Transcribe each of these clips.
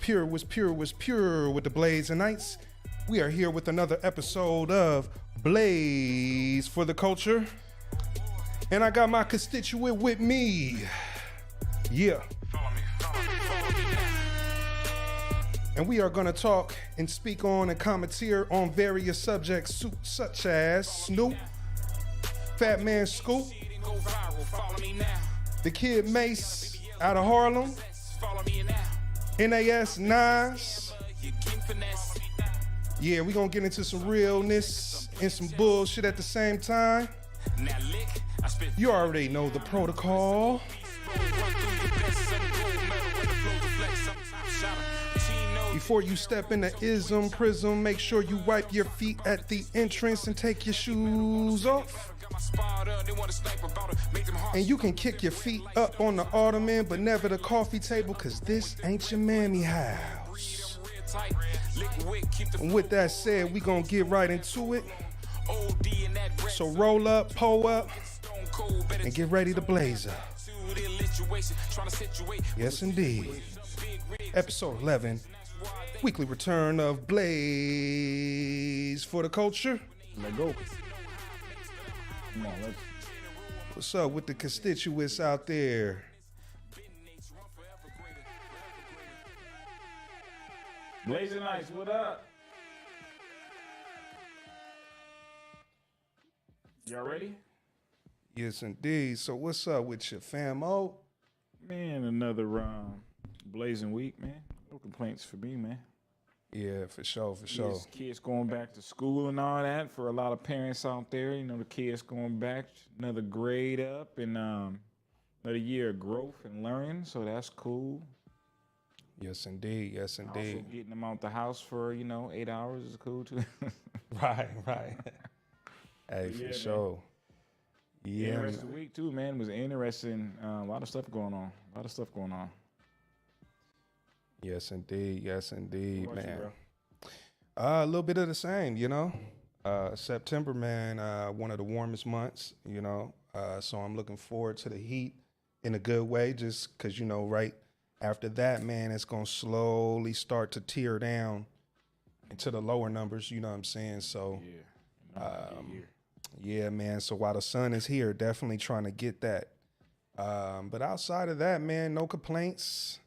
pure was pure with the Blaze and Nights. We are here with another episode of Blaze for the Culture. And I got my constituent with me. Yeah. And we are going to talk and speak on and commenteer on various subjects such as Snoop, Fatman Scoop, the kid Mase out of Harlem, NAS Nas. Yeah, we going to get into some realness and some bullshit at the same time. You already know the protocol. Before you step in the ism prism, make sure you wipe your feet at the entrance and take your shoes off. And you can kick your feet up on the ottoman, but never the coffee table, cause this ain't your mammy house. And with that said, we gonna get right into it. So roll up, pull up, and get ready to blaze up. Yes, indeed. Episode 11, weekly return of Blaze for the Culture. Let go. Come on, let's. What's up with the constituents out there? Blazing Nights, what up? Y'all ready? Yes, indeed. So what's up with your famo? Man, another blazing week, man. No complaints for me, man. Yeah, for sure, for sure. Yes, kids going back to school and all that. For a lot of parents out there, you know, the kids going back, another grade up and another year of growth and learning. So that's cool. Yes, indeed. Yes, indeed. Also getting them out the house for, 8 hours is cool too. Right. Hey, Yeah, for sure. Yeah. Interesting week too, man. It was interesting. A lot of stuff going on. Yes, indeed. Yes, indeed, What about you, man. bro? A little bit of the same, September, man, one of the warmest months, so I'm looking forward to the heat in a good way, just because, right after that, man, it's going to slowly start to tear down into the lower numbers, you know what I'm saying? So, yeah, man, so while the sun is here, definitely trying to get that. But outside of that, man, no complaints,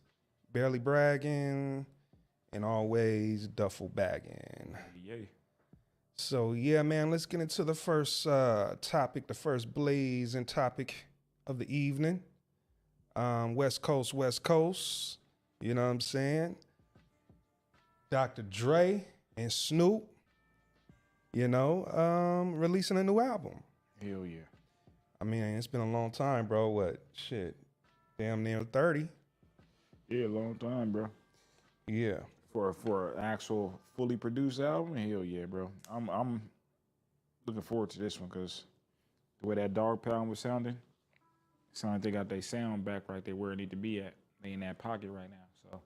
barely bragging, and always duffel bagging. Yay. So, yeah, man, let's get into the first topic, the first blazing topic of the evening. West Coast, you know what I'm saying? Dr. Dre and Snoop, releasing a new album. Hell yeah. I mean, it's been a long time, bro. What? Shit. Damn near 30. Yeah, long time, bro. Yeah. For an actual fully produced album, hell yeah, bro. I'm looking forward to this one because the way that Dog Pound was sounding, it sounded like they got their sound back right there where it need to be at. They in that pocket right now, so.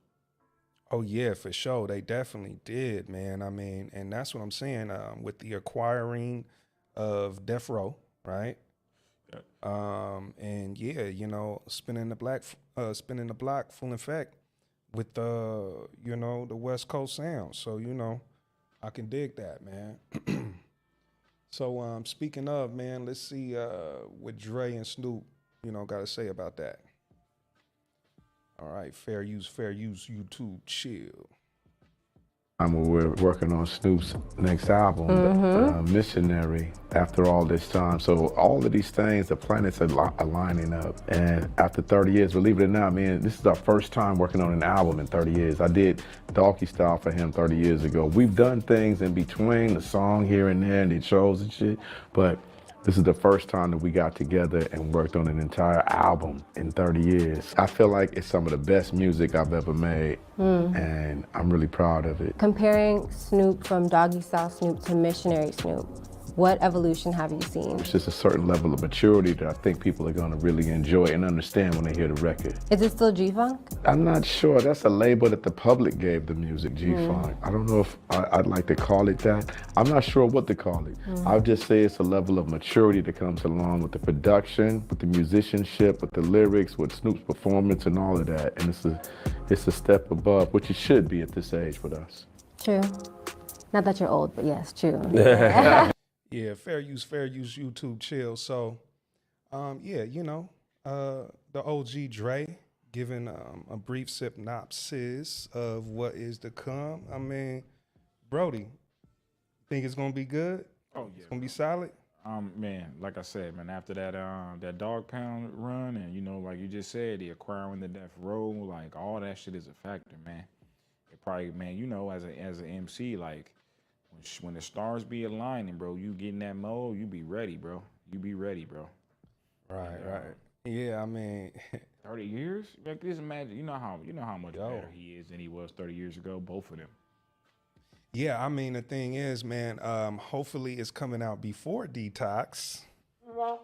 Oh, yeah, for sure. They definitely did, man. I mean, and that's what I'm saying with the acquiring of Death Row, right? Yeah. And yeah, spinning the block full effect with the West Coast sound. So, I can dig that, man. So, speaking of, man, let's see what Dre and Snoop, got to say about that. All right, fair use, YouTube, chill. We're working on Snoop's next album, Missionary, after all this time. So all of these things, the planets are lining up. And after 30 years, believe it or not, man, this is our first time working on an album in 30 years. I did Doggy Style for him 30 years ago. We've done things in between, the song here and there, and the shows and shit, but this is the first time that we got together and worked on an entire album in 30 years. I feel like it's some of the best music I've ever made, and I'm really proud of it. Comparing Snoop from Doggy Style Snoop to Missionary Snoop, What evolution have you seen? It's just a certain level of maturity that I think people are going to really enjoy and understand when they hear the record. Is it still G-Funk? I'm not sure. That's a label that the public gave the music, G-Funk. I don't know if I'd like to call it that. I'm not sure what to call it. I'll just say it's a level of maturity that comes along with the production, with the musicianship, with the lyrics, with Snoop's performance and all of that. And it's a step above, which it should be at this age with us. True. Not that you're old, but yes, true. Yeah, fair use YouTube chill. So, yeah, you know, the OG Dre giving a brief synopsis of what is to come. I mean, Brody, think it's gonna be good? Oh yeah, It's gonna be solid. Man, like I said, man, after that Dog Pound run, and you know, like you just said, the acquiring the Death Row, like all that shit is a factor, man. It probably, man, you know, as an MC, like when the stars be aligning, bro, you get in that mode, you be ready, bro. You be ready, bro. Right, right. Yeah, I mean, 30 years? Like, just imagine, you know how much better he is than he was 30 years ago, both of them. yeah, I mean, the thing is, man, hopefully it's coming out before Detox. Yeah.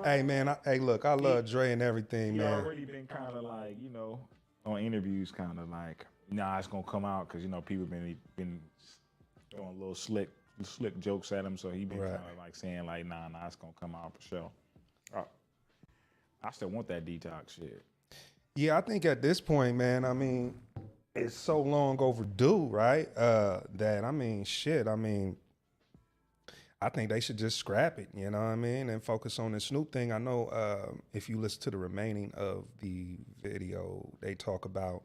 Hey, man, hey, look, I love Dre and everything, He man. already been kind of like, you know, on interviews, kind of like, nah, it's gonna come out because you know people been throwing little slick jokes at him, so he been kind of like saying like, nah, it's gonna come out for sure. I still want that Detox shit. Yeah, I think at this point, man, I mean, it's so long overdue, right? That I mean, shit. I mean, I think they should just scrap it, you know what I mean, and focus on the Snoop thing. I know if you listen to the remaining of the video, they talk about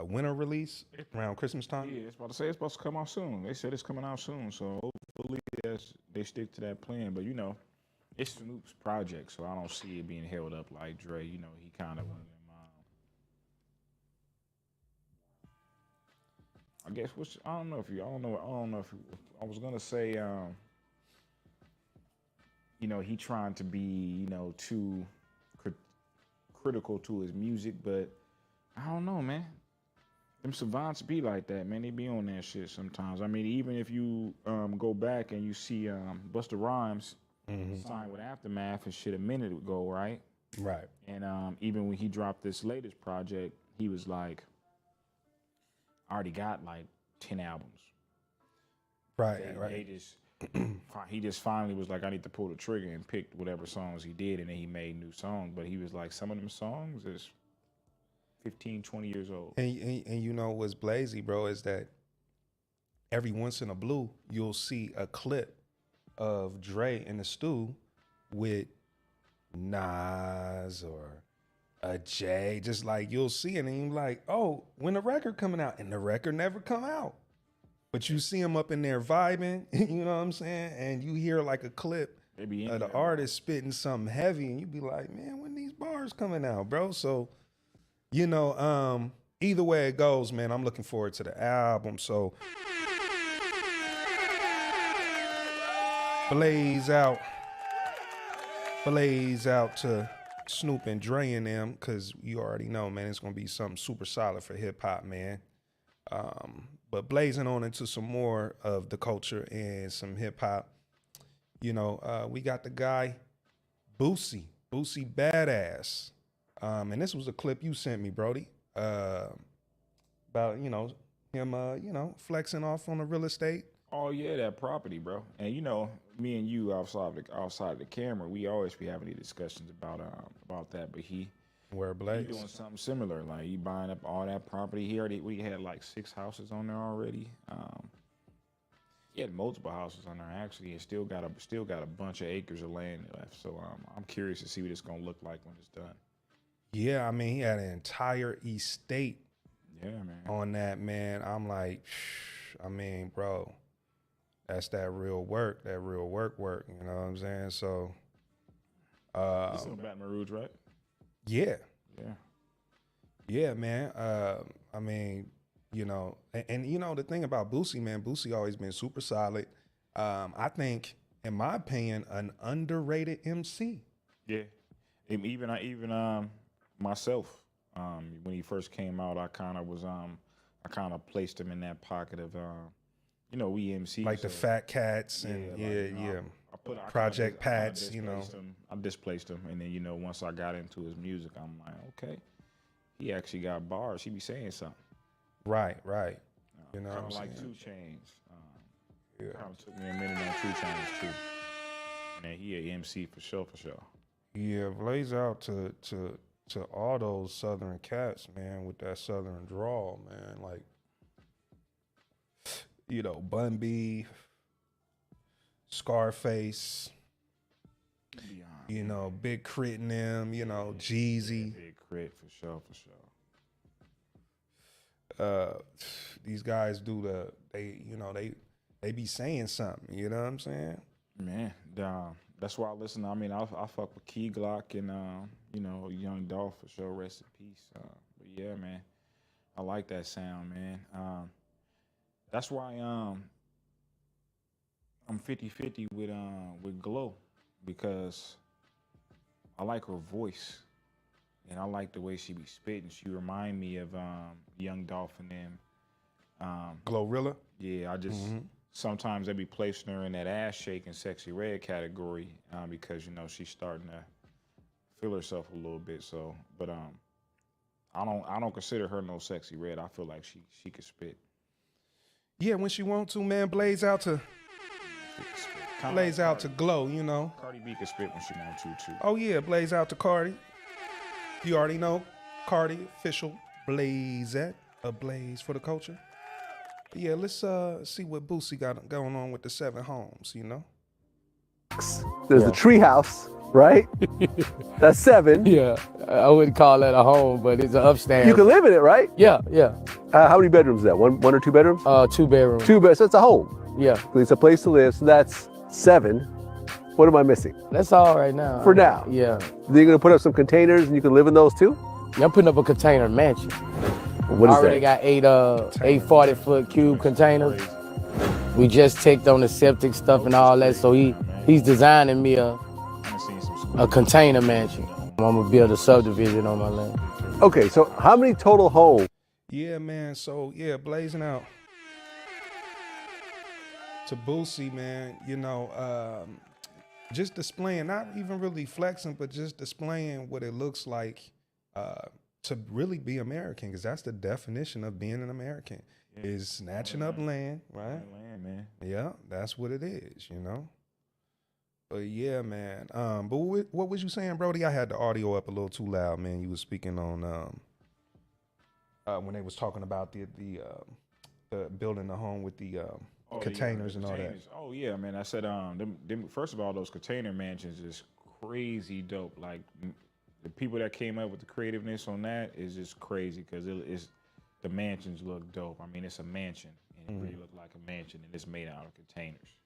winter release around Christmas time. Yeah, it's about to say it's supposed to come out soon. They said it's coming out soon, so hopefully they stick to that plan. But you know, it's Snoop's project, so I don't see it being held up like Dre. You know, he kind of one of them. I guess I don't know if I was gonna say you know, he trying to be, you know, too critical to his music, but I don't know, man. Them savants be like that, man. They be on that shit sometimes. I mean, even if you go back and you see Busta Rhymes signed with Aftermath and shit a minute ago, right? Right. And even when he dropped this latest project, he was like, I already got like 10 albums. Right, He just finally was like, I need to pull the trigger and picked whatever songs he did, and then he made new songs. But he was like, some of them songs is 15, 20 years old. And you know what's blazy, bro, is that every once in a blue, you'll see a clip of Dre in the stew with Nas or a Jay, just like you'll see it and you're like, oh, when the record coming out? And the record never come out. But you see them up in there vibing, you know what I'm saying? And you hear like a clip of the artist spitting something heavy and you be like, man, when these bars coming out, bro? So, you know, either way it goes, man, I'm looking forward to the album. So blaze out to Snoop and Dre and them, because you already know, man, it's gonna be something super solid for hip hop, man. But blazing on into some more of the culture and some hip hop, you know, we got the guy Boosie Badass, and this was a clip you sent me, Brody, about, you know, him, you know, flexing off on the real estate. Oh yeah, that property, bro. And you know, me and you outside of the camera, we always be having these discussions about that. But he doing something similar. Like he buying up all that property. We had like 6 houses on there already. He had multiple houses on there actually, and still got a bunch of acres of land left. So I'm curious to see what it's gonna look like when it's done. Yeah, I mean, he had an entire estate. Yeah, man. On that, man. I'm like, I mean, bro, that's that real work. You know what I'm saying? So, This is in Baton Rouge, right? Yeah. Yeah. Yeah, man. I mean, you know, and you know, the thing about Boosie, man, Boosie always been super solid. I think, in my opinion, an underrated MC. Yeah. Even myself, when he first came out, I kind of placed him in that pocket of, you know, we MC like the Fat Cats and Project Pats, you know. I displaced him, and then you know, once I got into his music, I'm like, okay, he actually got bars. He be saying something. Right. You know, kind of like 2 Chainz. Kind of took me a minute on 2 Chainz too. And then he a MC for sure. Yeah, Blaze out to all those Southern cats, man, with that Southern drawl, man. Like, you know, Bun B, Scarface, you know, Big Crit and them, you know, Jeezy. Big Crit for sure. These guys they be saying something, you know what I'm saying? Man, that's why I listen. I mean, I fuck with Key Glock and you know, Young Dolph for sure. Rest in peace. But yeah, man, I like that sound, man. That's why I'm 50-50 with Glow, because I like her voice and I like the way she be spitting. She remind me of Young Dolph and them. Glorilla? Yeah, I just sometimes they be placing her in that ass shaking Sexy Red category because you know she's starting to feel herself a little bit. So, but I don't consider her no Sexy Red. I feel like she could spit. Yeah, when she want to, man, blaze out to Glow, you know. Cardi B can spit when she want to too. Oh yeah, blaze out to Cardi. You already know, Cardi official blaze at a blaze for the culture. Yeah, let's see what Boosie got going on with the 7 homes, you know? There's the treehouse, right? That's 7. Yeah, I wouldn't call that a home, but it's an upstairs. You can live in it, right? Yeah. How many bedrooms is that? One or 2 bedrooms? 2 bedrooms. 2 bedrooms, so it's a home. Yeah. It's a place to live, so that's 7. What am I missing? That's all right now. For now? Yeah. Then you're gonna put up some containers and you can live in those too? I'm putting up a container mansion. What is already that? got 8 40-foot cube containers. We just ticked on the septic stuff and all that, so he's designing me a container mansion. I'm gonna build a subdivision on my land. Okay, so how many total homes? Yeah, man. So yeah, blazing out to Boosie, man. You know, just displaying, not even really flexing, but just displaying what it looks like to really be American, because that's the definition of being an American. Is snatching up land, right? Land, man. Yeah, that's what it is, you know. But yeah, man. But what was you saying, Brody? I had the audio up a little too loud, man. You was speaking on when they was talking about the building the home with the containers and all that. Oh yeah, man. I said them, first of all, those container mansions is crazy dope. Like the people that came up with the creativeness on that is just crazy, because the mansions look dope. I mean, it's a mansion, and it really looked like a mansion, and it's made out of containers.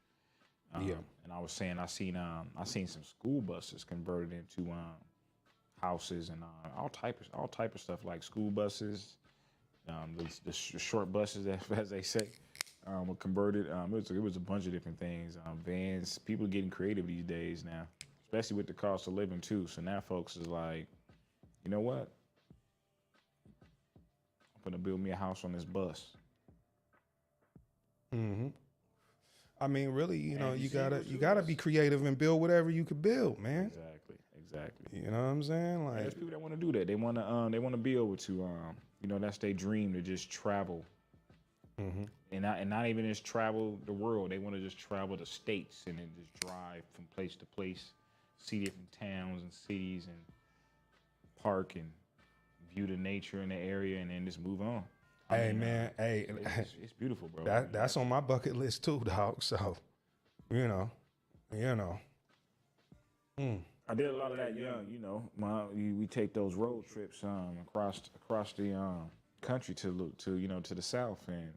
And I was saying, I seen some school buses converted into houses and all type of stuff, like school buses, the short buses, as they say, were converted. It was a bunch of different things. Vans. People are getting creative these days now, especially with the cost of living too. So now folks is like, you know what? I'm gonna build me a house on this bus. I mean, really, you know, you gotta be creative and build whatever you could build, man. Exactly. You know what I'm saying? Like, there's people that want to do that. They want to be able to, you know, that's their dream, to just travel, and not even just travel the world. They want to just travel the states and then just drive from place to place, see different towns and cities, and park and view the nature in the area, and then just move on. Man, it's beautiful, bro. That's on my bucket list too, dog. So, you know. I did a lot of that young, you know. We take those road trips across the country to the south, and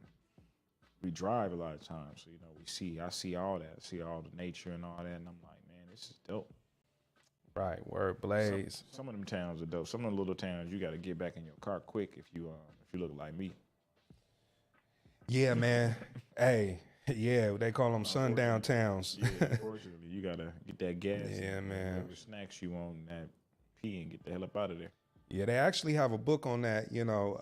we drive a lot of times. So, you know, I see all that. I see all the nature and all that, and I'm like, man, this is dope. Right, word blaze. Some of them towns are dope. Some of the little towns, you got to get back in your car quick if you look like me. Yeah, man. Hey, yeah, they call them sundown towns. Yeah, unfortunately, you gotta get that gas. Yeah, man. Whatever snacks you want, that pee, and get the hell up out of there. Yeah, they actually have a book on that, you know,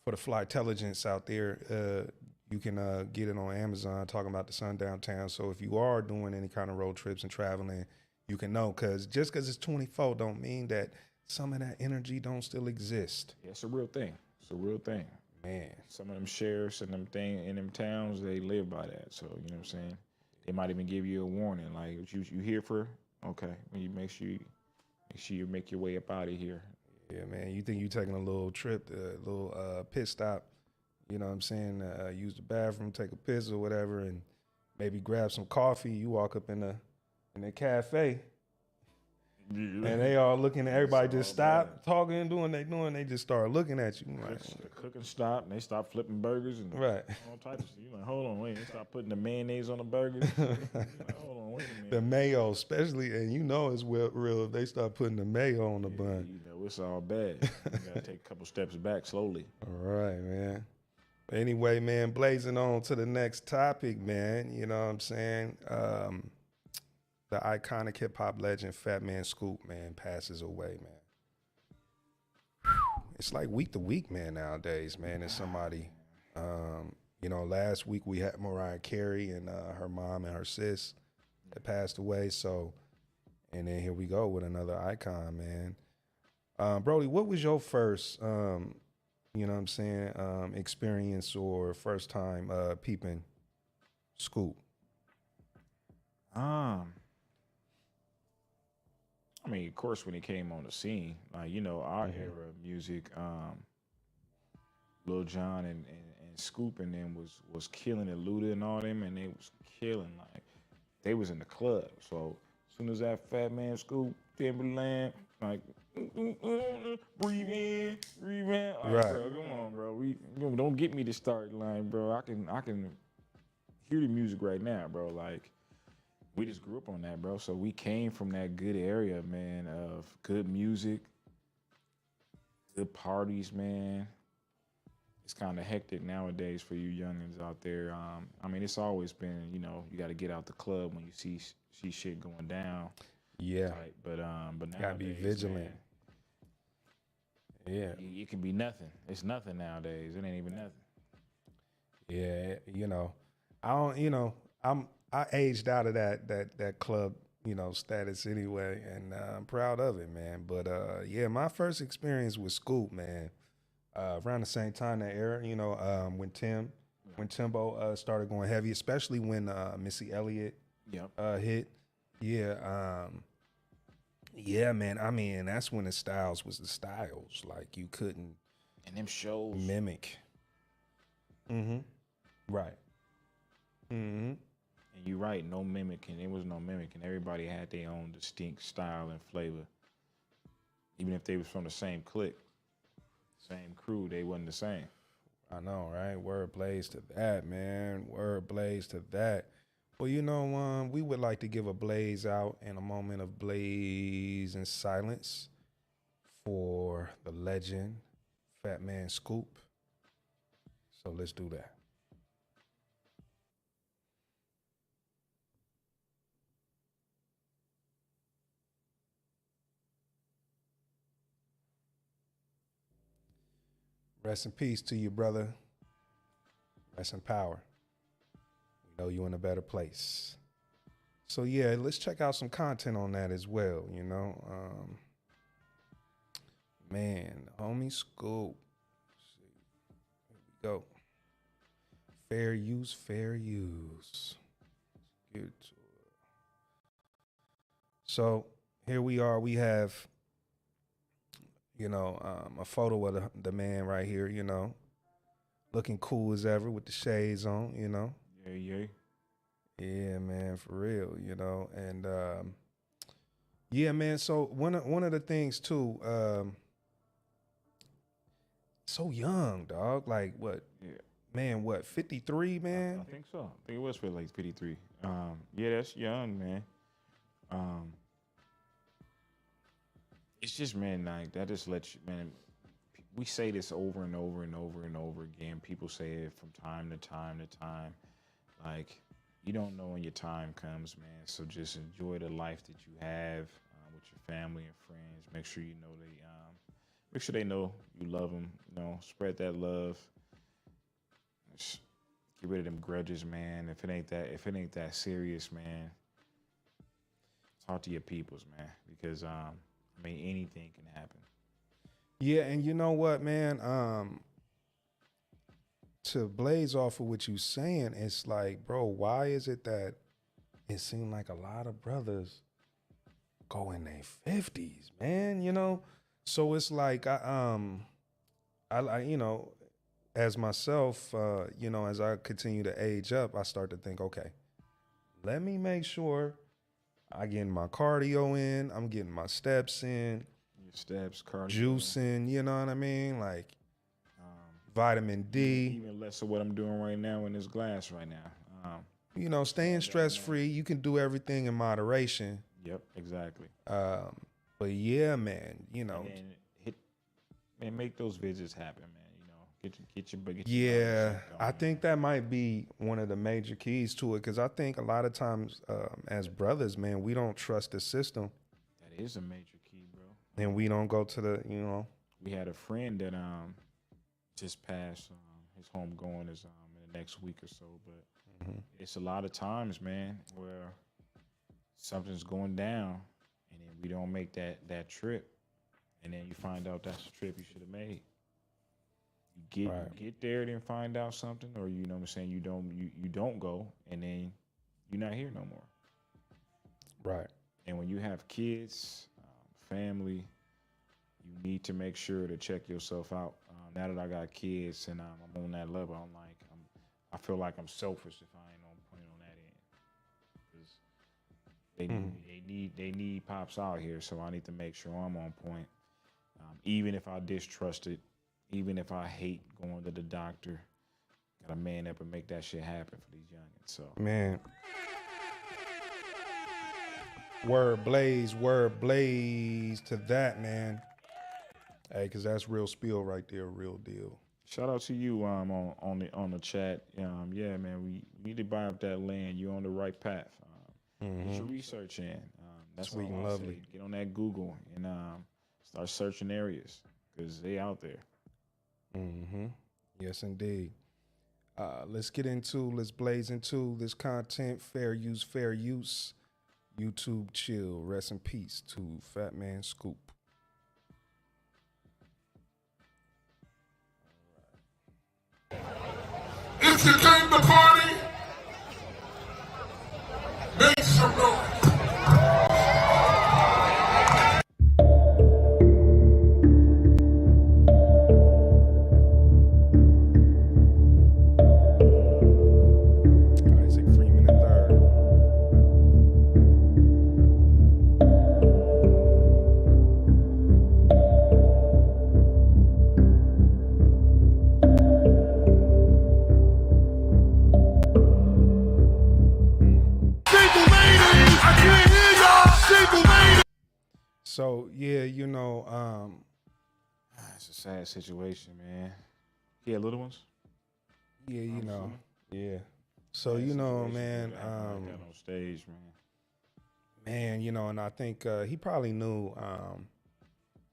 for the flight intelligence out there. You can get it on Amazon, talking about the Sundown Town. So if you are doing any kind of road trips and traveling, you can know, because just because it's 24 don't mean that some of that energy don't still exist. Yeah, it's a real thing. It's a real thing. Man. Some of them sheriffs and them thing in them towns, they live by that. So you know what I'm saying. They might even give you a warning, like you here for? Okay, when you make sure you make your way up out of here. Yeah, man. You think you taking a little trip, a little pit stop? You know what I'm saying? Use the bathroom, take a piss or whatever, and maybe grab some coffee. You walk up in the cafe. And they all looking at everybody, just stop talking and doing they doing. They just start looking at you. Like, the cooking stop, and they stop flipping burgers and right. all types of stuff. You like, hold on, wait. They stop putting the mayonnaise on the burgers. Like, hold on, wait a minute. The mayo, especially, and you know it's real if they start putting the mayo on the bun. You know, it's all bad. You gotta take a couple steps back slowly. All right, man. Anyway, man, blazing on to the next topic, man. You know what I'm saying? The iconic hip hop legend Fatman Scoop, man, passes away, man. It's like week to week, man, nowadays, man. It's somebody, you know, last week we had Mariah Carey and her mom and her sis that passed away. So, and then here we go with another icon, man. Brody, what was your first, you know what I'm saying, experience or first time peeping Scoop? I mean, of course, when he came on the scene, like, you know, our era of music, Lil Jon and Scoop and them was killing it, Luda and all them, and they was killing, like, they was in the club. So as soon as that Fatman Scoop, Timberland, like, breathe in, like, right. Bro, come on, bro. Don't get me to start line, bro. I can hear the music right now, bro. Like, we just grew up on that, bro. So we came from that good area, man, of good music, good parties, man. It's kind of hectic nowadays for you youngins out there. I mean, it's always been, you know, you got to get out the club when you see shit going down. Yeah. Right? But nowadays, gotta be vigilant. Man, yeah. It can be nothing. It's nothing nowadays. It ain't even nothing. Yeah, you know, I aged out of that club, you know, status anyway, and I'm proud of it, man. But yeah, my first experience with Scoop, man, around the same time, that era, you know, when Timbo started going heavy, especially when Missy Elliott hit. Yeah, yeah, man. I mean, that's when the styles was the styles. Like, you couldn't and them shows mimic. Right. And you're right, no mimicking. There was no mimicking. Everybody had their own distinct style and flavor. Even if they was from the same clique, same crew, they wasn't the same. I know, right? Word blaze to that, man. Word blaze to that. Well, you know, we would like to give a blaze out in a moment of blaze and silence for the legend, Fatman Scoop. So let's do that. Rest in peace to you, brother. Rest in power. We know you in a better place. So yeah, let's check out some content on that as well, you know. Man, homie Scoop. Here we go. Fair use, fair use. Get to it. So here we are. We have, you know, a photo of the man right here, you know, looking cool as ever with the shades on, you know. Yeah. Yeah, man, for real, you know. And yeah, man, so one of the things too, so young, dog. Like what? Yeah. Man, what, 53, man? I think so. I think it was for like 53. Yeah, that's young, man. It's just, man, like, that just lets you, man, we say this over and over and over and over again. People say it from time to time to time. Like, you don't know when your time comes, man. So just enjoy the life that you have with your family and friends. Make sure you know they know you love them. You know, spread that love. Just Get rid of them grudges, man. If it ain't that serious, man, talk to your peoples, man. Because I mean, anything can happen. Yeah, and you know what, man? To blaze off of what you saying, it's like, bro, why is it that it seemed like a lot of brothers go in their 50s, man? You know, so it's like I you know, as myself, you know, as I continue to age up, I start to think, okay, let me make sure I getting my cardio in, I'm getting my steps in, Your steps, cardio, juicing, you know what I mean? Like vitamin D. even less of what I'm doing right now in this glass right now. You know, staying stress free. You can do everything in moderation. Yep, exactly. But yeah, man, you know. Man, make those visits happen, man. You know, get your Yeah, I think that might be one of the major keys to it, because I think a lot of times as brothers, man, we don't trust the system. That is a major key, bro. And we don't go to the, you know. We had a friend that just passed. His home going is in the next week or so, but it's a lot of times, man, where something's going down, and then we don't make that trip, and then you find out that's the trip you should have made. You get there, then find out something, or you know what I'm saying, you don't go, and then you're not here no more. Right. And when you have kids, family, you need to make sure to check yourself out. Now that I got kids and I'm on that level, I feel like I'm selfish if I ain't on point on that end. Because they need pops out here, so I need to make sure I'm on point. Even if I distrust it, even if I hate going to the doctor, gotta man up and make that shit happen for these youngins. So man. Word blaze to that, man. Hey, cause that's real spill right there, real deal. Shout out to you on the chat. Yeah, man, we need to buy up that land. You're on the right path. Get your research in. That's Sweet all and I'll lovely. say. Get on that Google and start searching areas, because they out there. Yes, indeed. Let's blaze into this content. Fair use. YouTube chill. Rest in peace to Fatman Scoop. If you came to party, make some noise. Isaac Freeman III. So yeah, you know, It's a sad situation, man. Yeah, little ones. yeah, you know, yeah. So you know, man, Got on stage, man. you know, and I think he probably knew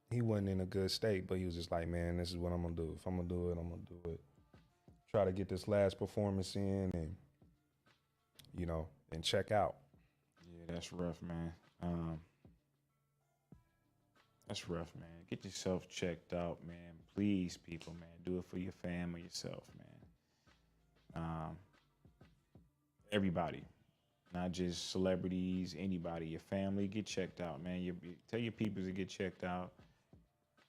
he wasn't in a good state, but he was just like, man, this is what I'm gonna do. If I'm gonna do it, I'm gonna do it. Try to get this last performance in, and you know, and check out. Yeah, that's rough, man. That's rough, man. Get yourself checked out, man. Please, people, man. Do it for your family, yourself, man. Everybody, not just celebrities, anybody. Your family, get checked out, man. Tell your people to get checked out.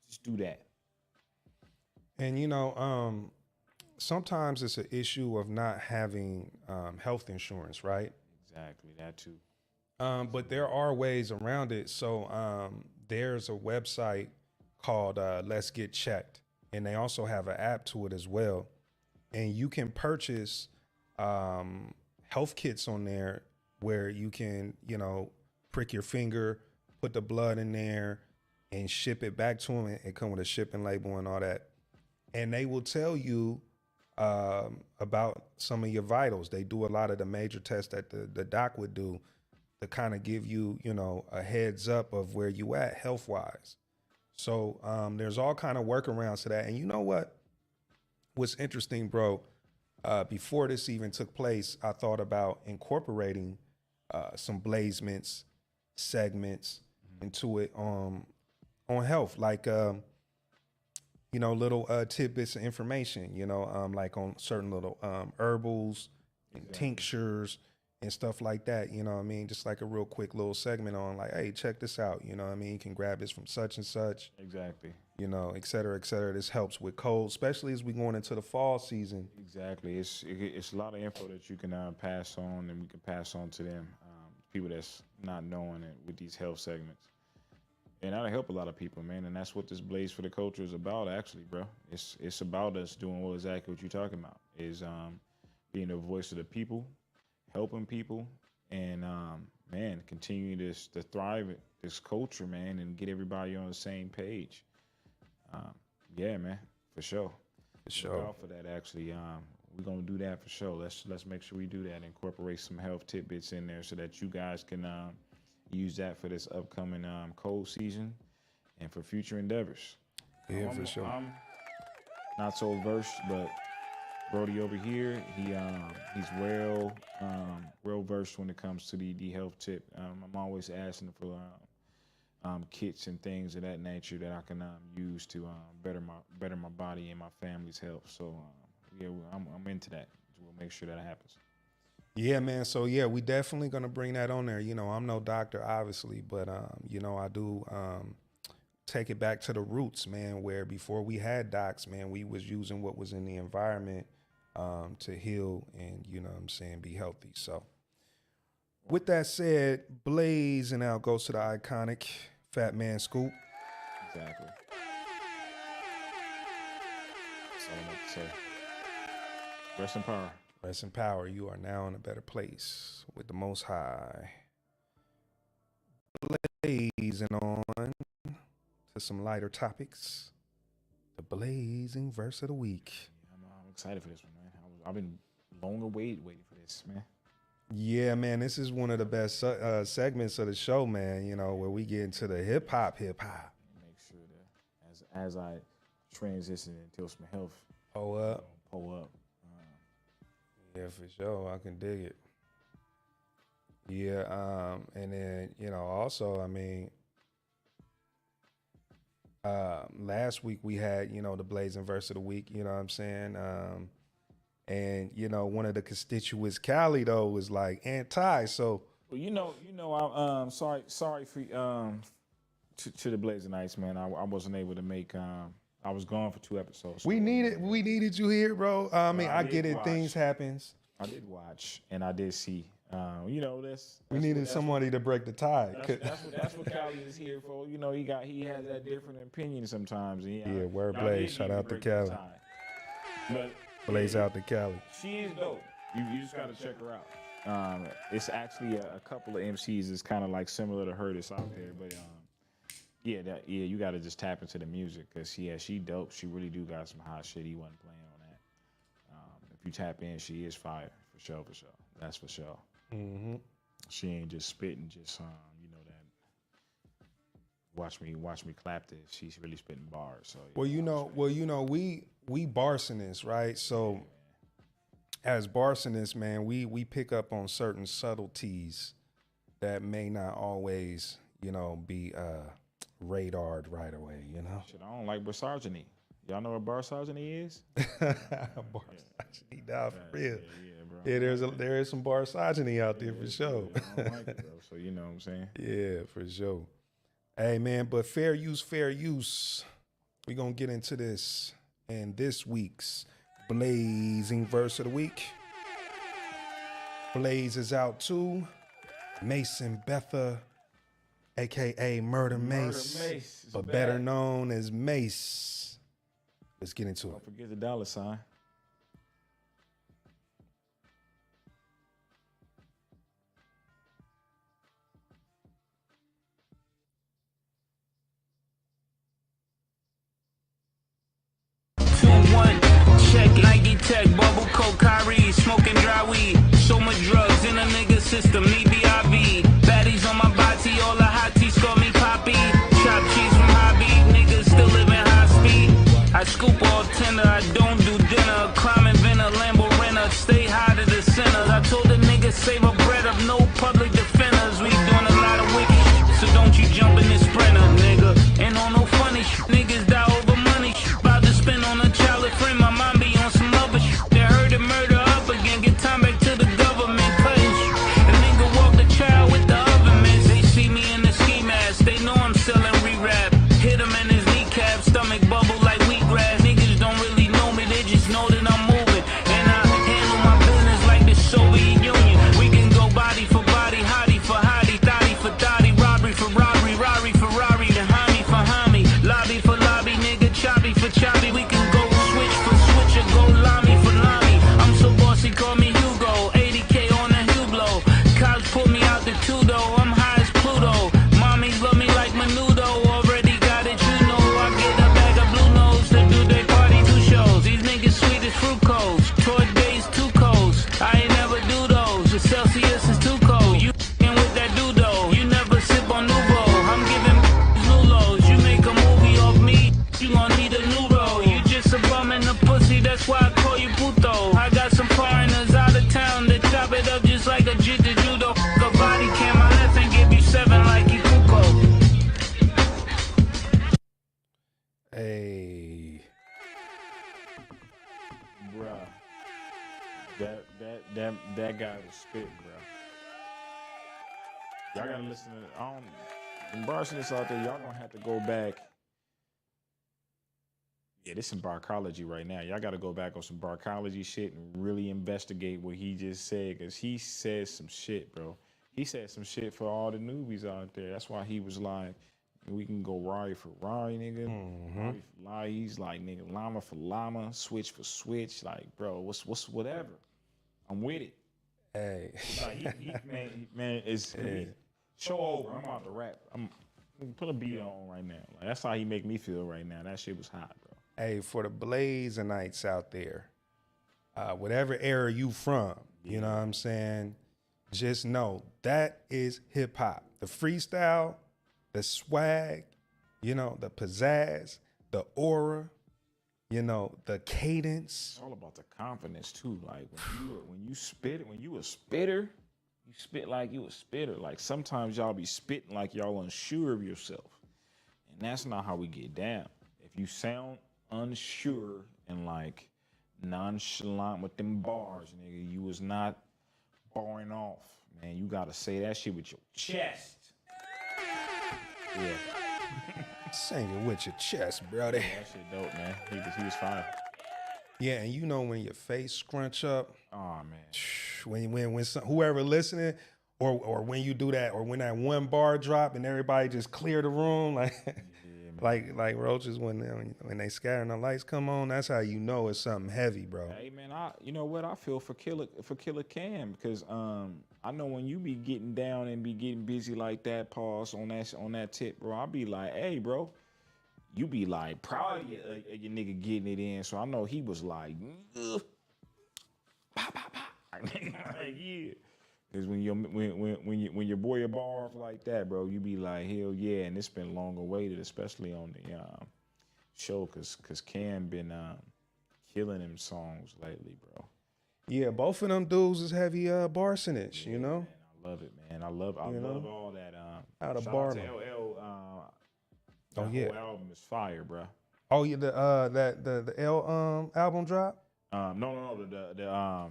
Just do that. And you know, sometimes it's an issue of not having health insurance, right? Exactly, that too. But there are ways around it. So there's a website called Let's Get Checked, and they also have an app to it as well. And you can purchase health kits on there where you can, you know, prick your finger, put the blood in there, and ship it back to them. And come with a shipping label and all that. And they will tell you about some of your vitals. They do a lot of the major tests that the doc would do to kind of give you, you know, a heads up of where you at health-wise. So there's all kind of workarounds to that. And you know what? What's interesting, bro, before this even took place, I thought about incorporating some Blazements segments into it on health, like little tidbits of information, like on certain little herbals and tinctures and stuff like that, you know what I mean? Just like a real quick little segment on like, hey, check this out, you know what I mean? You can grab this from such and such. Exactly. Et cetera, et cetera. This helps with cold, especially as we going into the fall season. Exactly. It's a lot of info that you can pass on, and we can pass on to them, people that's not knowing it with these health segments. And that'll help a lot of people, man. And that's what this Blaze for the Culture is about, actually, bro. It's about us doing exactly what you're talking about, is being the voice of the people, helping people, and man, continue to thrive this culture, man, and get everybody on the same page. Yeah, man, for sure. For sure. Look out for that, actually. We're gonna do that for sure. Let's make sure we do that. Incorporate some health tidbits in there so that you guys can use that for this upcoming cold season and for future endeavors. Yeah, for sure. I'm not so versed, but Brody over here, he's well versed when it comes to the health tip. I'm always asking for kits and things of that nature that I can use to better my body and my family's health. So yeah, I'm into that. We'll make sure that happens. Yeah, man. So yeah, we definitely gonna bring that on there. I'm no doctor, obviously, but I do take it back to the roots, man. Where before we had docs, man, we was using what was in the environment to heal and be healthy. So with that said, blazing out goes to the iconic Fatman Scoop. Exactly. That's all I'm about to say. Rest in power. Rest in power. You are now in a better place with the Most High. Blazing on to some lighter topics. The blazing verse of the week. I'm excited for this one, man. I've been long waiting for this, man. Yeah, man, this is one of the best segments of the show, man, where we get into the hip-hop. Make sure that as I transition into some health, pull up. Yeah, for sure. I can dig it. Yeah, and then, also, last week we had, the blazing verse of the week, you know what I'm saying? And one of the constituents, Cali, though, was like anti. So well, I'm sorry for to the Blazing Ice, man. I wasn't able to make. I was gone for 2 episodes. We needed you here, bro. I get it. Watch. Things happens. I did watch and I did see. That's we needed somebody to break the tie. That's what Cali is here for. He has that different opinion sometimes. Yeah, word Blaze. Shout out to Cali. But Blaze out to Cali. She is dope. You just gotta check her out. It's actually a couple of MCs that's kind of like similar to her that's out there, but you gotta just tap into the music because she dope. She really do got some hot shit. He wasn't playing on that. If you tap in, she is fire for sure. That's for sure. Mm-hmm. She ain't just spitting, just that. Watch me clap this. She's really spitting bars. So we barsonists, right? So as barsonists, man, we pick up on certain subtleties that may not always, be radared right away, Shit, I don't like barsogeny. Y'all know what barsogeny is? Barsogeny, nah, for real. Yeah, bro. Yeah, there is some barsogeny out there for sure. I don't like it, bro. So you know what I'm saying? Yeah, for sure. Hey, man, but fair use. We're going to get into this in this week's blazing verse of the week. Blaze is out too. Mason Betha, a.k.a. Murder Mase, but better known as Mase. Let's get into it. Don't forget the $sign. Check Nike Tech, bubble coke, Kyrie, smoking dry weed. So much drugs in a nigga system, need BIV. Baddies on my body, all the hot teas call me Poppy. Chop cheese from hobby, niggas still living high speed. I scoop all tender, I don't do dinner. Climbing Vena, Lambo Renner. why I call you puto. I got some foreigners out of town that chop it up just like a judo. Go body cam my left and give you 7 like Ipuko. Hey. Bruh. That guy was spit, bruh. Y'all gotta listen to them arsonists out there, y'all gonna have to go back. Yeah, this some barcology right now. Y'all gotta go back on some barcology shit and really investigate what he just said, because he said some shit, bro. He said some shit for all the newbies out there. That's why he was like, we can go Rari for Rari, nigga. Rari for Rari. He's like, nigga, llama for llama, switch for switch. Like, bro, what's whatever. I'm with it. Hey. Like, man, it's show over. I'm about to rap. I'm put a beat on right now. Like, that's how he make me feel right now. That shit was hot, bro. Hey, for the Blazenites out there, whatever era you from, you know what I'm saying? Just know that is hip hop. The freestyle, the swag, you know, the pizzazz, the aura, you know, the cadence. It's all about the confidence too. Like when you spit, when you a spitter, you spit like you a spitter. Like sometimes y'all be spitting like y'all unsure of yourself, and that's not how we get down. If you sound unsure and like nonchalant with them bars, nigga, you was not barring off, man. You gotta say that shit with your chest. Yeah. Sing it with your chest, brother. Yeah, that shit dope, man. He was fine. Yeah, and you know when your face scrunch up, Oh man. when whoever listening, or when you do that, or when that one bar drop and everybody just clear the room, like like roaches when they scatter and the lights come on, that's how you know it's something heavy, bro. Hey man, you know what I feel for Killer Cam, because I know when you be getting down and be getting busy like that, pause on that tip, bro. I'll be like, hey, bro, you be like proud of your nigga getting it in. So I know he was like, pop, pop, pop. Like, yeah. Because when your boy a bar off like that, bro, you be like, hell yeah. And it's been long awaited, especially on the show, because Cam been killing them songs lately, bro. Yeah, both of them dudes is heavy barsonage, you know? Man, I love it, man. I love all that. Out of shout bar. out to LL. That whole album is fire, bro. Oh yeah, the L album drop? No,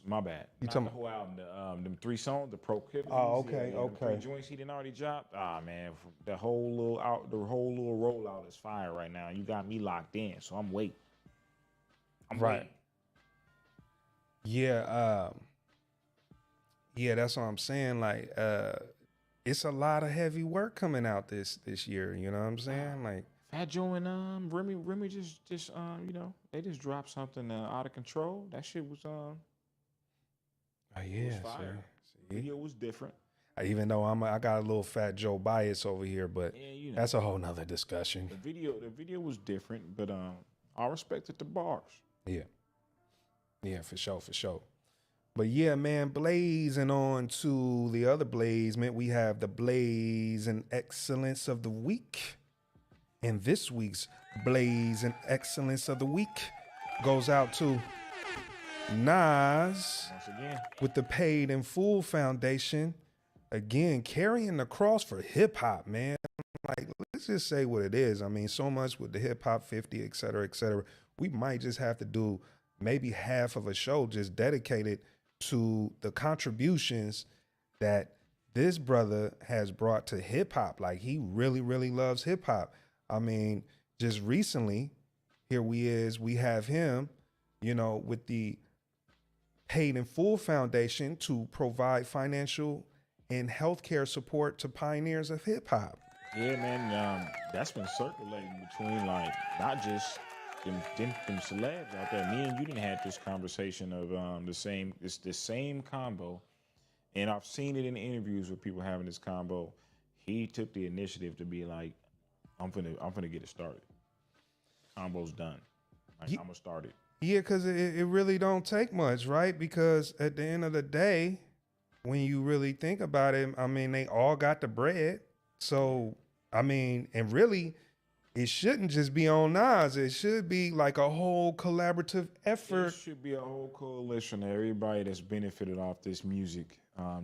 my bad. You Not talking the whole album? Them 3 songs, the Proclivities. Oh, okay, the okay. 3 joints he didn't already drop. Ah man, the whole little rollout is fire right now. You got me locked in, so I'm waiting. Waiting. Yeah, that's what I'm saying. Like, it's a lot of heavy work coming out this year. You know what I'm saying? Like, Fat Joe and Remy just you know, they just dropped something out of control. That shit was oh yeah, was fire. See? Video was different. Even though I got a little Fat Joe bias over here, but Yeah, you know, that's a whole nother discussion. the video was different, but I respected the bars. Yeah, for sure. But yeah, man, blazing on to the other blaze, man. We have the Blaze and Excellence of the Week. And this week's Blaze and Excellence of the Week goes out to Nas Once again, with the Paid in Full Foundation. Again, carrying the cross for hip hop, man. Like, let's just say what it is. I mean, so much with the hip hop 50, et cetera, et cetera. We might just have to do maybe half of a show just dedicated to the contributions that this brother has brought to hip hop. Like, he really, really loves hip hop. I mean, just recently, here we have him, you know, with the Paid in Full Foundation to provide financial and healthcare support to pioneers of hip hop. yeah, man, that's been circulating between like not just them celebs out there. Me and you didn't have this conversation of the same combo, and I've seen it in interviews with people having this combo. He took the initiative to be like, I'm finna get it started. Combo's done. Like, I'm gonna start it. Yeah, because it really don't take much, right? Because at the end of the day, when you really think about it, I mean, they all got the bread. So, I mean, and really, it shouldn't just be on Nas. It should be like a whole collaborative There effort. should be a whole coalition of everybody that's benefited off this music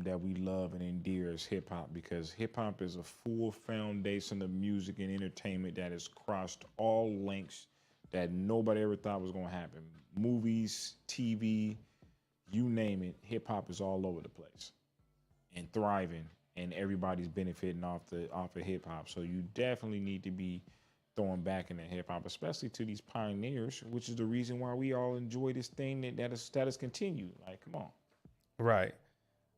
that we love and endear as hip hop, because hip hop is a full foundation of music and entertainment that has crossed all lengths that nobody ever thought was going to happen. Movies, TV, you name it, hip hop is all over the place and thriving, and everybody's benefiting off of hip hop. So you definitely need to be throwing back into hip hop, especially to these pioneers, which is the reason why we all enjoy this thing that is continued. Like, come on. Right.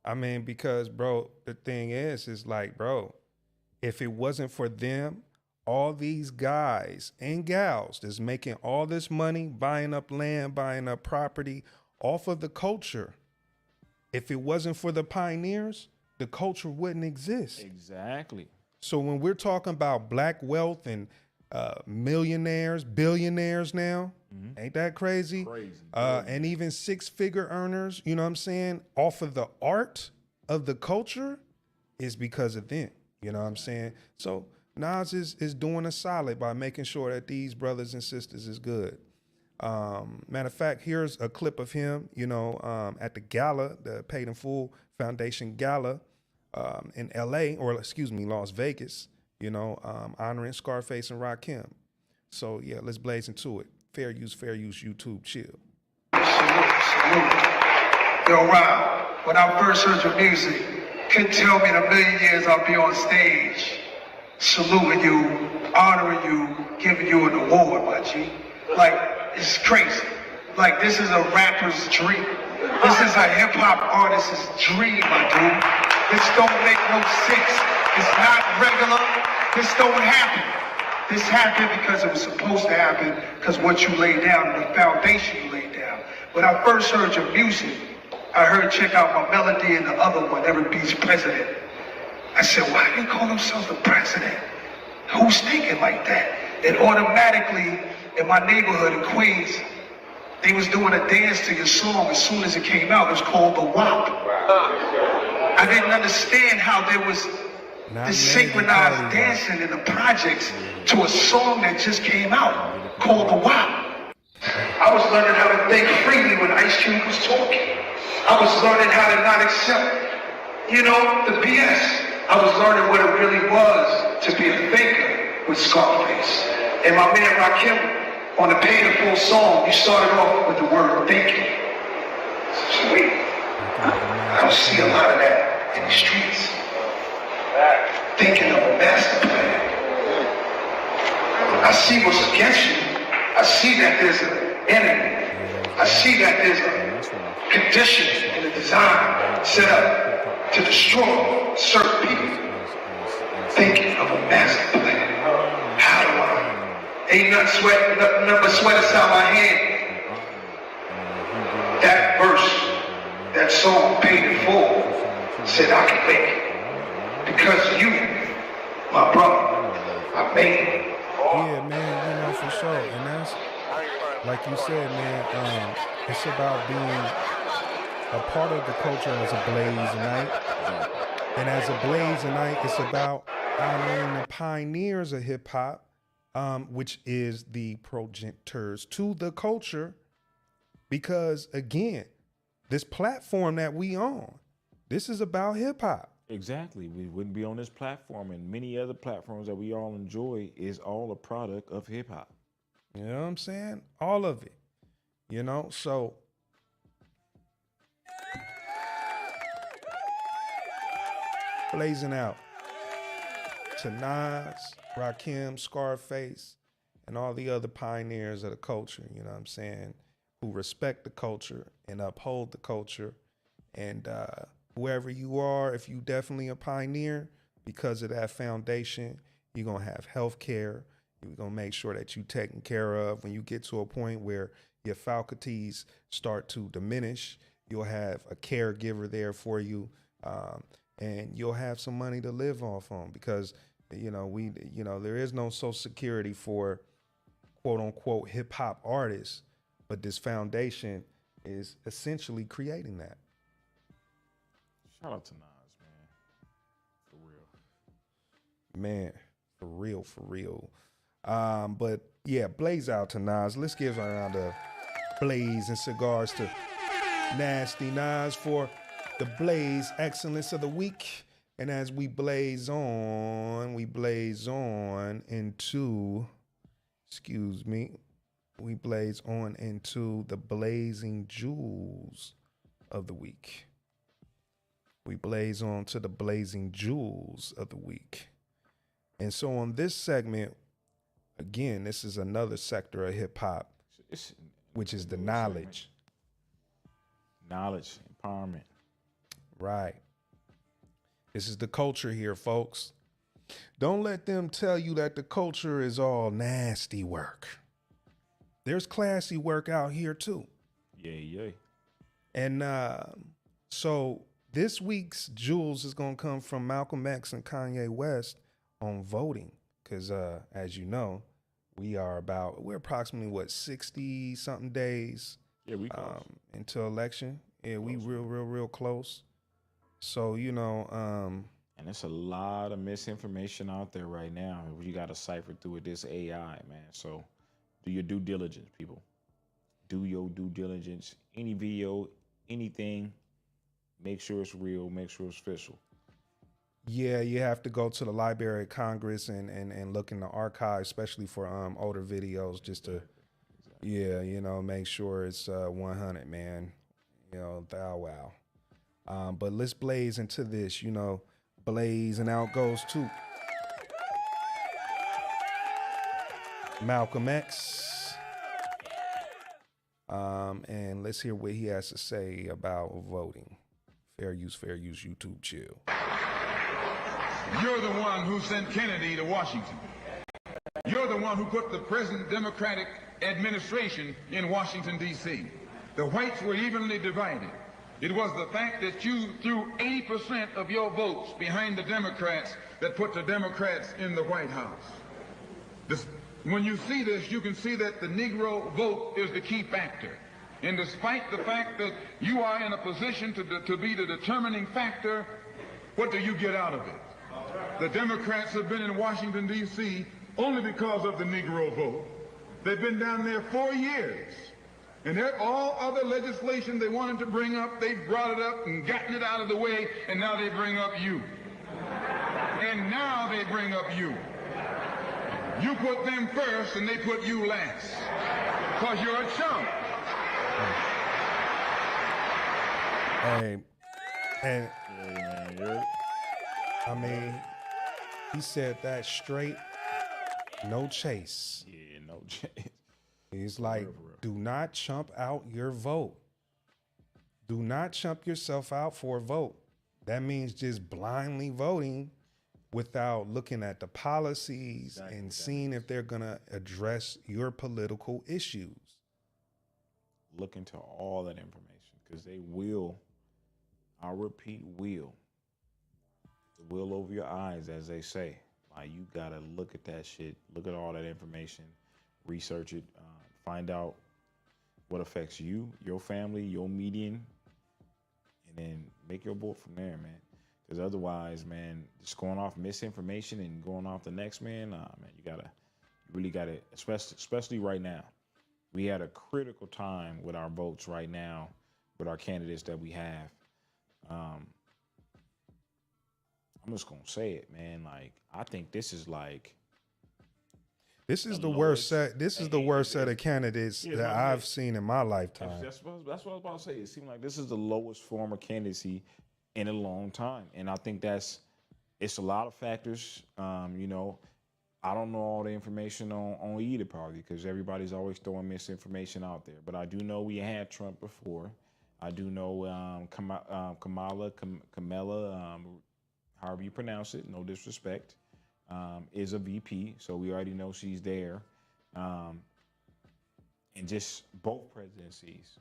I mean, because bro, the thing is like, bro, if it wasn't for them, all these guys and gals that's making all this money, buying up land, buying up property off of the culture, if it wasn't for the pioneers, the culture wouldn't exist. Exactly. So when we're talking about black wealth and millionaires, billionaires now, ain't that crazy? Crazy. And even six-figure earners, you know what I'm saying, off of the art of the culture is because of them. You know what I'm saying? So Nas is doing a solid by making sure that these brothers and sisters is good. Matter of fact, here's a clip of him, you know, at the gala, the Paid in Full Foundation Gala in LA, or excuse me, Las Vegas, you know, honoring Scarface and Rakim. So yeah, let's blaze into it. Fair use YouTube, chill. Yo, Rob, when I first heard your music, couldn't tell me in a million years I'll be on stage, saluting you, honoring you, giving you an award, my G. Like, it's crazy. Like, this is a rapper's dream. This is a hip-hop artist's dream, my dude. This don't make no sense. It's not regular. This don't happen. This happened because it was supposed to happen, because what you laid down, the foundation you laid down. When I first heard your music, I heard check out my melody and the other one, Every Beat's President. I said, why do they call themselves the president? Who's thinking like that? And automatically, in my neighborhood in Queens, they was doing a dance to your song as soon as it came out. It was called The WAP. I didn't understand how there was this synchronized dancing in the projects to a song that just came out called The WAP. I was learning how to think freely when Ice Cube was talking. I was learning how to not accept, you know, the BS. I was learning what it really was to be a thinker with Scarface. And my man Rakim, on the Paid in Full song, you started off with the word thinking. So wait, I don't see a lot of that in the streets. Thinking of a master plan. I see what's against you. I see that there's an enemy. I see that there's a condition and a design set up to destroy certain people. Thinking of a master plan. How do I? Ain't nothing but sweat inside my hand. That verse, that song, Paid in Full, said I can make it. Because of you, my brother, I made it. Yeah, man, you know, for sure. And that's, like you said, man, it's about being a part of the culture as a blaze night. And as a blaze night, it's about honoring the pioneers of hip hop, which is the progenitors to the culture. Because again, this platform that we on, this is about hip hop. Exactly. We wouldn't be on this platform, and many other platforms that we all enjoy is all a product of hip hop. You know what I'm saying? All of it. You know, so blazing out to Nas, Rakim, Scarface, and all the other pioneers of the culture, you know what I'm saying, who respect the culture and uphold the culture. And whoever you are, if you definitely a pioneer, because of that foundation, you're going to have health care. You're going to make sure that you're taken care of. When you get to a point where your faculties start to diminish, you'll have a caregiver there for you, and you'll have some money to live off on, because, you know, there is no Social Security for quote unquote hip hop artists, but this foundation is essentially creating that. Shout out to Nas, man. For real. Man, for real, for real. But yeah, Blaze out to Nas. Let's give a round of Blaze and cigars to Nasty Nas for the Blaze Excellence of the Week. And as we blaze on into, we blaze on into the Blazing Jewels of the Week. We blaze on to the Blazing Jewels of the Week. And so on this segment, again, this is another sector of hip hop, which is the knowledge. Knowledge, empowerment. Right. This is the culture here, folks. Don't let them tell you that the culture is all nasty work. There's classy work out here too. Yeah. And so this week's Jewels is going to come from Malcolm X and Kanye West on voting. Because as you know, we're approximately 60 something days until election. Yeah, we real close. So, you know, and there's a lot of misinformation out there right now. You got to cipher through it, this AI, man. So do your due diligence, people. Do your due diligence. Any video, anything, make sure it's real, make sure it's official. Yeah, you have to go to the Library of Congress and look in the archive, especially for older videos, just to, make sure it's 100, man. Wow. But let's blaze into this, blaze, and out goes to Malcolm X. And let's hear what he has to say about voting. Fair use, YouTube chill. You're the one who sent Kennedy to Washington. You're the one who put the present Democratic administration in Washington, D.C. The whites were evenly divided. It was the fact that you threw 80% of your votes behind the Democrats that put the Democrats in the White House. When you see this, you can see that the Negro vote is the key factor. And despite the fact that you are in a position to be the determining factor, what do you get out of it? The Democrats have been in Washington, D.C. only because of the Negro vote. They've been down there 4 years. And all other legislation they wanted to bring up, they brought it up and gotten it out of the way, and now they bring up you. And now they bring up you. You put them first and they put you last. Because you're a chump. Hey, I mean, he said that straight, no chase. Yeah, no chase. He's like, do not chump out your vote. Do not chump yourself out for a vote. That means just blindly voting without looking at the policies and seeing if they're going to address your political issues. Look into all that information because they will, I'll repeat, will over your eyes, as they say. Like, you got to look at that shit, look at all that information, research it, find out what affects you, your family, your median, and then make your vote from there, man. Because otherwise, man, just going off misinformation and going off the next man, man, you really gotta, especially right now. We had a critical time with our votes right now, with our candidates that we have. I'm just gonna say it, man. Like, I think this is like. This is the worst set. This is the worst set of candidates that I've seen in my lifetime. That's what I was about to say. It seemed like this is the lowest form of candidacy in a long time, and I think it's a lot of factors. I don't know all the information on either party because everybody's always throwing misinformation out there. But I do know we had Trump before. I do know Kamala, however you pronounce it, no disrespect. Is a VP, so we already know she's there. And just both presidencies,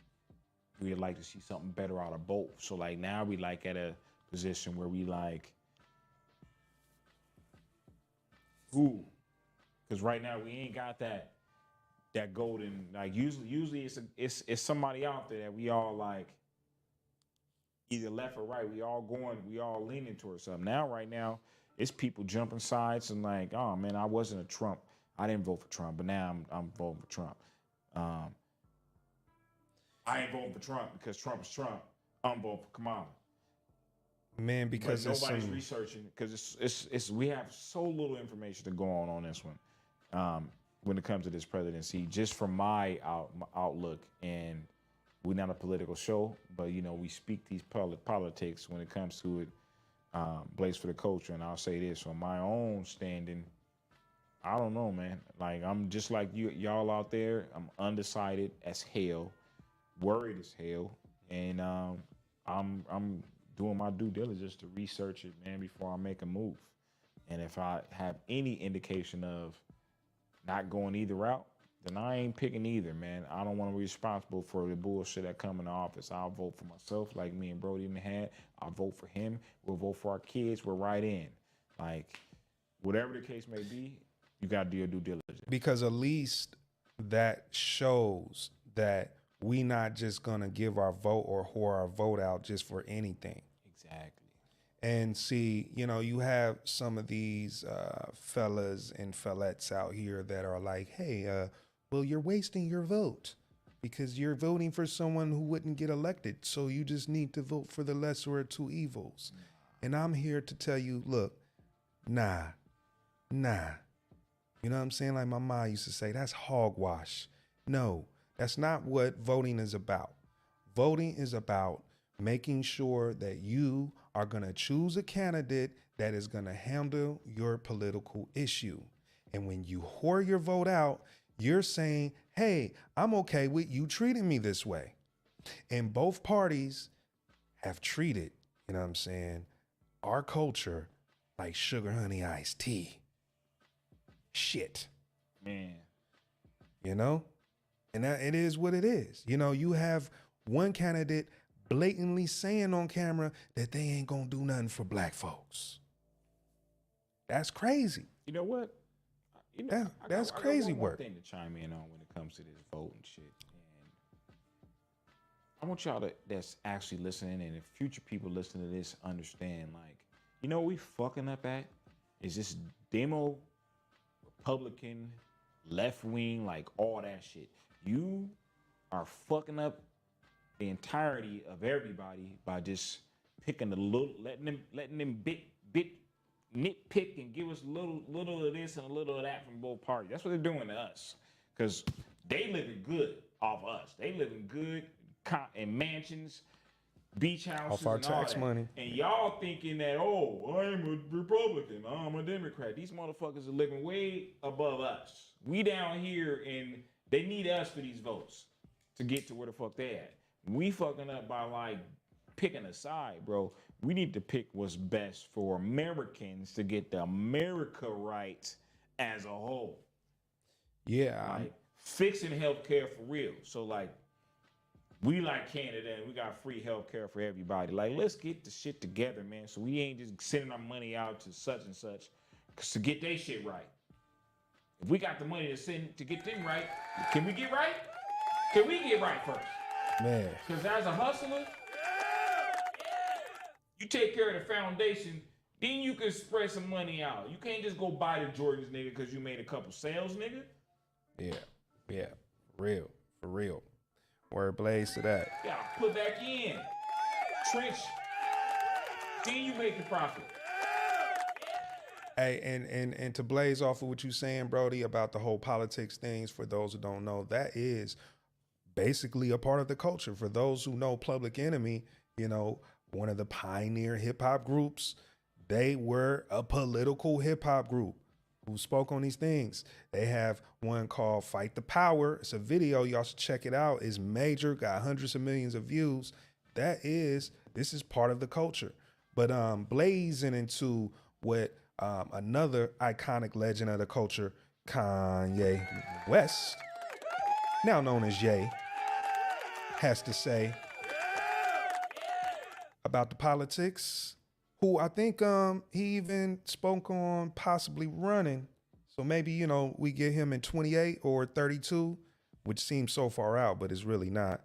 we'd like to see something better out of both. So like now we like at a position where we like, because right now we ain't got that golden, like usually it's somebody out there that we all like either left or right. We all leaning towards something. Now right now it's people jumping sides and like, oh man, I wasn't a Trump. I didn't vote for Trump, but now I'm voting for Trump. I ain't voting for Trump because Trump is Trump. I'm voting for Kamala. Man, because but nobody's researching because it's we have so little information to go on this one. When it comes to this presidency, just from my outlook, and we're not a political show, but we speak these politics when it comes to it. Blaze for the culture, and I'll say this from my own standing. I don't know, man. Like I'm just like y'all out there. I'm undecided as hell, worried as hell, and I'm doing my due diligence to research it, man, before I make a move. And if I have any indication of not going either route, then I ain't picking either, man. I don't want to be responsible for the bullshit that come in the office. I'll vote for myself, like me and Brody had. I'll vote for him. We'll vote for our kids. We're right in. Like, whatever the case may be, you got to do your due diligence. Because at least that shows that we not just going to give our vote or whore our vote out just for anything. Exactly. And see, you have some of these fellas and fellettes out here that are like, hey, well, you're wasting your vote because you're voting for someone who wouldn't get elected. So you just need to vote for the lesser of two evils. And I'm here to tell you, look, nah. You know what I'm saying? Like my mom used to say, that's hogwash. No, that's not what voting is about. Voting is about making sure that you are going to choose a candidate that is going to handle your political issue. And when you whore your vote out, you're saying, hey, I'm okay with you treating me this way. And both parties have treated, you know what I'm saying, our culture like sugar, honey, iced tea. Shit. Man. And that it is what it is. You have one candidate blatantly saying on camera that they ain't gonna do nothing for black folks. That's crazy. You know what? That's crazy work. I got one thing to chime in on when it comes to this vote and shit. And I want y'all that's actually listening, and if future people listening to this understand, like, what we fucking up at is this demo Republican, left wing, like all that shit. You are fucking up the entirety of everybody by just picking a little, letting them bit nitpick and give us a little of this and a little of that from both parties. That's what they're doing to us, because they living good off us. They living good in mansions, beach houses, off our and all tax that. money. And y'all thinking that, I'm a Republican, I'm a Democrat. These motherfuckers are living way above us. We down here, and they need us for these votes to get to where the fuck they at. We fucking up by like picking a side, bro. We need to pick what's best for Americans to get the America right as a whole. Yeah. Like fixing healthcare for real. So like we like Canada and we got free healthcare for everybody. Like let's get the shit together, man. So we ain't just sending our money out to such and such to get their shit right. If we got the money to send to get them right, can we get right? Can we get right first? Man. Because as a hustler, you take care of the foundation, then you can spread some money out. You can't just go buy the Jordans, nigga, because you made a couple sales, nigga. Yeah. For real. Word Blaze to that. You gotta put back in. Trench. Then you make the profit. Hey, and to blaze off of what you're saying, Brody, about the whole politics things, for those who don't know, that is basically a part of the culture. For those who know Public Enemy, one of the pioneer hip hop groups, they were a political hip hop group who spoke on these things. They have one called Fight the Power. It's a video. Y'all should check it out. It's major, got hundreds of millions of views. This is part of the culture. But blazing into what another iconic legend of the culture, Kanye West, now known as Ye, has to say about the politics, who I think he even spoke on possibly running. So maybe, we get him in 28 or 32, which seems so far out, but it's really not.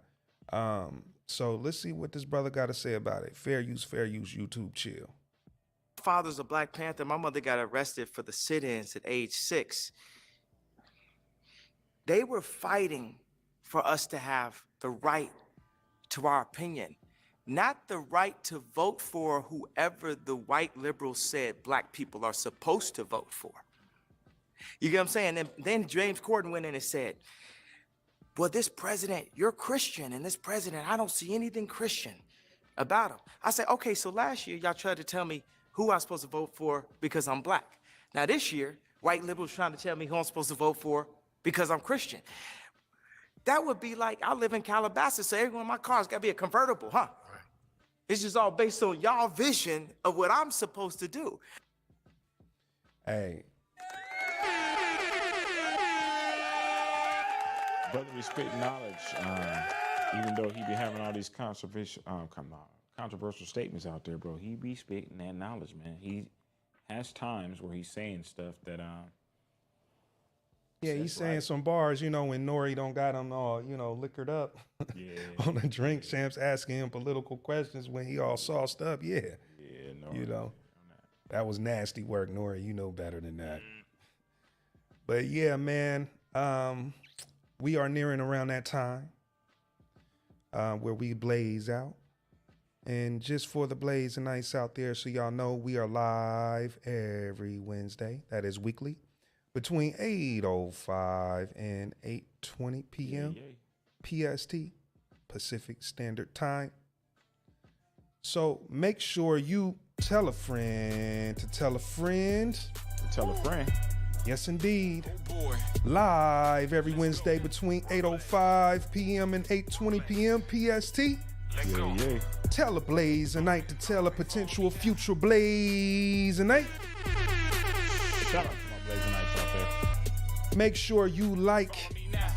So let's see what this brother got to say about it. Fair use, YouTube chill. My father's a Black Panther. My mother got arrested for the sit-ins at age 6. They were fighting for us to have the right to our opinion, not the right to vote for whoever the white liberals said black people are supposed to vote for. You get what I'm saying? And then James Corden went in and said, well, this president, you're Christian, and this president, I don't see anything Christian about him. I said, okay, so last year y'all tried to tell me who I'm supposed to vote for because I'm black. Now this year, white liberals trying to tell me who I'm supposed to vote for because I'm Christian. That would be like, I live in Calabasas, so every one of my cars got to be a convertible, huh? Right. It's just all based on y'all vision of what I'm supposed to do. Hey. Brother be spitting knowledge, even though he be having all these controversial statements out there, bro. He be spitting that knowledge, man. He has times where he's saying stuff that yeah, he's saying some bars, you know, when Nori don't got him all, you know, liquored up on the drink. Champs asking him political questions when he all sauced up. Yeah. Yeah, Nori. You know, that was nasty work, Nori. You know better than that. But yeah, man, we are nearing around that time where we blaze out. And just for the blaze and nights out there, so y'all know, we are live every Wednesday. That is weekly. Between 8:05 and 8:20 p.m. PST, Pacific Standard Time. So make sure you tell a friend to tell a friend. To tell a friend. Yes, indeed. Live every Wednesday between 8:05 p.m. and 8:20 p.m. PST. Yeah. Tell a blaze a night to tell a potential future blaze a night. Shout out to my blazing nights out there. Make sure you like,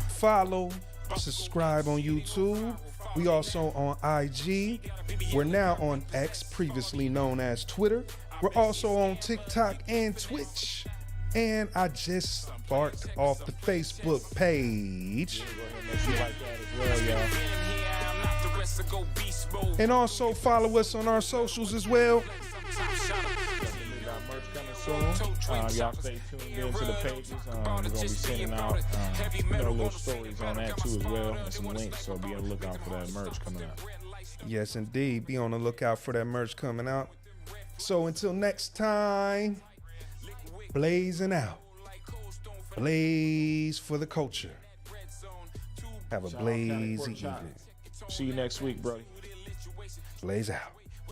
follow, subscribe on YouTube. We also on IG. We're now on X, previously known as Twitter. We're also on TikTok and Twitch. And I just sparked off the Facebook page. And also follow us on our socials as well. Y'all stay tuned into the pages. We're going to be sending out little stories on that too as well, and some links, so be on the lookout for that merch coming out. Yes, indeed. Be on the lookout for that merch coming out. So until next time, blazing out. Blaze for the culture. Have a blazy evening. See you next week, buddy. Blaze out.